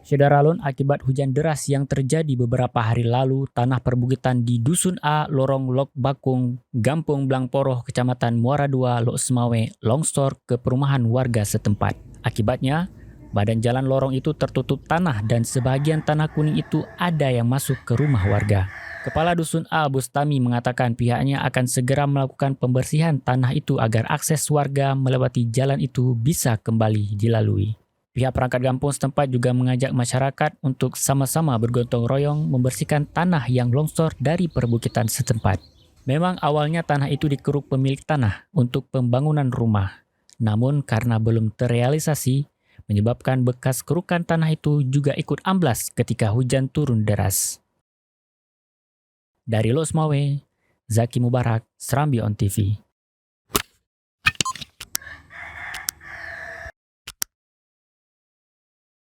Syederalun akibat hujan deras yang terjadi beberapa hari lalu, tanah perbukitan di Dusun A, Lorong Lok Bakung, Gampung Blangporoh, Kecamatan Muara II, Lok Semawe, longsor ke perumahan warga setempat. Akibatnya, badan jalan lorong itu tertutup tanah dan sebagian tanah kuning itu ada yang masuk ke rumah warga. Kepala Dusun A, Bustami, mengatakan pihaknya akan segera melakukan pembersihan tanah itu agar akses warga melewati jalan itu bisa kembali dilalui. Pihak perangkat kampung setempat juga mengajak masyarakat untuk sama-sama bergotong royong membersihkan tanah yang longsor dari perbukitan setempat. Memang awalnya tanah itu dikeruk pemilik tanah untuk pembangunan rumah. Namun karena belum terrealisasi, menyebabkan bekas kerukan tanah itu juga ikut amblas ketika hujan turun deras. Dari Lok Semawe, Zaki Mubarak, Serambi On TV.